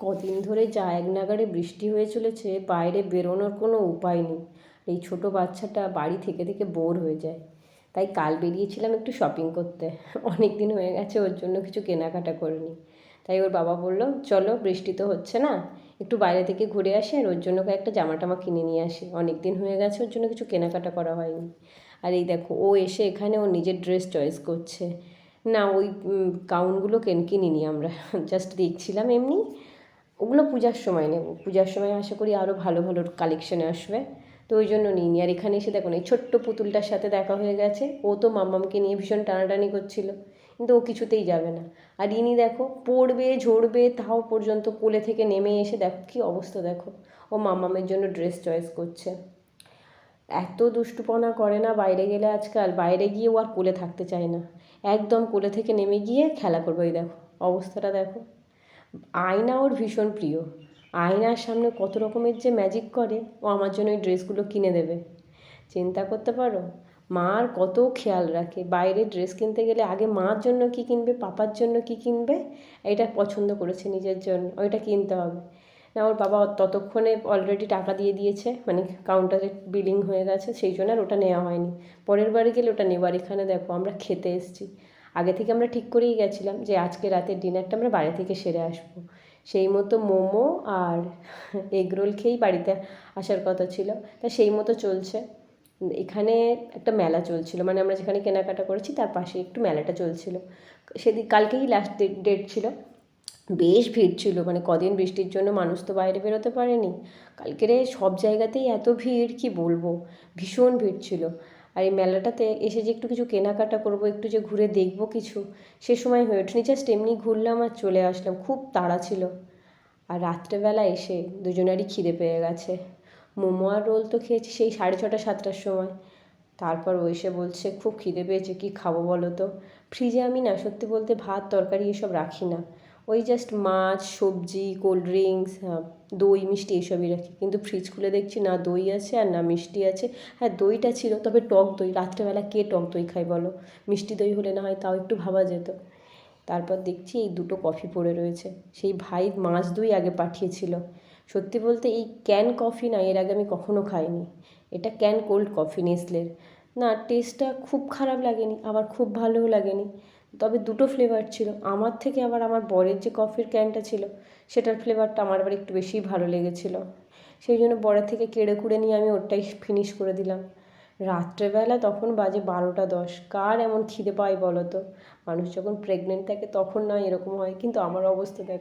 কদিন ধরে যা এক নাগাড়ে বৃষ্টি হয়ে চলেছে, বাইরে বেরোনোর কোনো উপায় নেই। এই ছোট বাচ্চাটা বাড়ি থেকে থেকে বোর হয়ে যায়। তাই কাল বেরিয়েছিলাম একটু শপিং করতে। অনেক দিন হয়ে গেছে ওর জন্য কিছু কেনাকাটা করিনি। তাই ওর বাবা বললো, চলো বৃষ্টি তো হচ্ছে না, একটু বাইরে থেকে ঘুরে আসি আর ওর জন্য কয়েকটা জামা টামা কিনে নিয়ে আসি। অনেক দিন হয়ে গেছে ওর জন্য কিছু কেনাকাটা করা হয়নি। আর এই দেখো, ও এসে এখানে ও নিজের ড্রেস চয়েস করছে। না, ওই গাউনগুলো কিনিনি আমরা, জাস্ট দেখছিলাম এমনি। ওগুলো পূজার সময় নেব, পূজার সময় আশা করি আরও ভালো ভালো কালেকশানে আসবে, তো ওই জন্য নিইনি। আর এখানে এসে দেখো না, এই ছোট্ট পুতুলটার সাথে দেখা হয়ে গেছে। ও তো মাম্মামকে নিয়ে ভীষণ টানাটানি করছিল, কিন্তু ও কিছুতেই যাবে না। আর ইনি দেখো, পড়বে ঝরবে তাও পর্যন্ত কোলে থেকে নেমে এসে দেখো কী অবস্থা, দেখো ও মাম্মামের জন্য ড্রেস চয়েস করছে। এত দুষ্টুপনা করে না বাইরে গেলে, আজকাল বাইরে গিয়ে ও আর কোলে থাকতে চায় না, একদম কোলে থেকে নেমে গিয়ে খেলা করবে। ওই দেখো অবস্থাটা দেখো। আয়না ওর ভীষণ প্রিয়, আয়নার সামনে কত রকমের যে ম্যাজিক করে। ও আমার জন্য ওই ড্রেসগুলো কিনে দেবে, চিন্তা করতে পারো। মার কত খেয়াল রাখে, বাইরে ড্রেস কিনতে গেলে আগে মার জন্য কী কিনবে, পাপার জন্য কী কিনবে, এটা পছন্দ করেছে নিজের জন্য, ওইটা কিনতে হবে। না, ওর বাবা ততক্ষণে অলরেডি টাকা দিয়ে দিয়েছে, মানে কাউন্টারে বিলিং হয়ে গেছে, সেই জন্য আর ওটা নেওয়া হয়নি। পরের বারে গেলে ওটা নেবার। এখানে দেখো আমরা খেতে এসেছি, আগে থেকে আমরা ঠিক করেই গেছিলাম যে আজকে রাতের ডিনারটা আমরা বাইরে থেকে সেরে আসবো। সেই মতো মোমো আর এগরোল খেয়েই বাড়িতে আসার কথা ছিল, তা সেই মতো চলছে। এখানে একটা মেলা চলছিল, মানে আমরা যেখানে কেনাকাটা করেছি তার পাশে একটু মেলাটা চলছিল। সেদিন কালকেই লাস্ট ডেট ছিল। বেশ ভিড় ছিল, মানে কদিন বৃষ্টির জন্য মানুষ তো বাইরে বেরোতে পারেনি। কালকেরে সব জায়গাতেই এত ভিড় কি বলবো, ভীষণ ভিড় ছিল। আর এই মেলাটাতে এসে যে একটু কিছু কেনাকাটা করবো, একটু যে ঘুরে দেখবো কিছু, সে সময় হয়ে ওঠেনি। জাস্ট এমনি ঘুরলাম আর চলে আসলাম, খুব তাড়া ছিল। আর রাত্রেবেলা এসে দুজনেরই খিদে পেয়ে গেছে। মোমো আর রোল তো খেয়েছি সেই 6:30 7টার সময়। তারপর ও এসে বলছে খুব খিদে পেয়েছে, কী খাবো বলো তো। ফ্রিজে আমি না সত্যি বলতে ভাত তরকারি এসব রাখি না, ওই জাস্ট মাছ সবজি কোল্ড ড্রিঙ্কস, দই মিষ্টি এসবই রাখি। কিন্তু ফ্রিজ খুলে দেখছি না দই আছে আর না মিষ্টি আছে। হ্যাঁ, দইটা ছিল, তবে টক দই। রাত্রেবেলা কে টক দই খায় বলো, মিষ্টি দই হলে না হয় তাও একটু ভাবা যেত। তারপর দেখছি এই দুটো কফি পড়ে রয়েছে, সেই ভাই মাছ দই আগে পাঠিয়েছিল। সত্যি বলতে এই ক্যান কফি না এর আগে আমি কখনো খাইনি। এটা ক্যান কোল্ড কফি নেসলের। না, টেস্টটা খুব খারাপ লাগেনি, আবার খুব ভালোও লাগেনি। তবে দুটো ফ্লেভার ছিল। আমার থেকে আবার আমার বরের যে কফির ক্যানটা ছিল সেটার ফ্লেভারটা আমার আবার একটু বেশিই ভালো লেগেছিলো। সেই জন্য বরের থেকে কেড়ে কুড়ে নিয়ে আমি ওটাই ফিনিশ করে দিলাম। রাত্রেবেলা তখন বাজে 12টা 10, কার এমন খিদে পায় বলো তো। মানুষ যখন প্রেগনেন্ট থাকে তখন নয় এরকম হয়, কিন্তু আমার অবস্থা দেখো।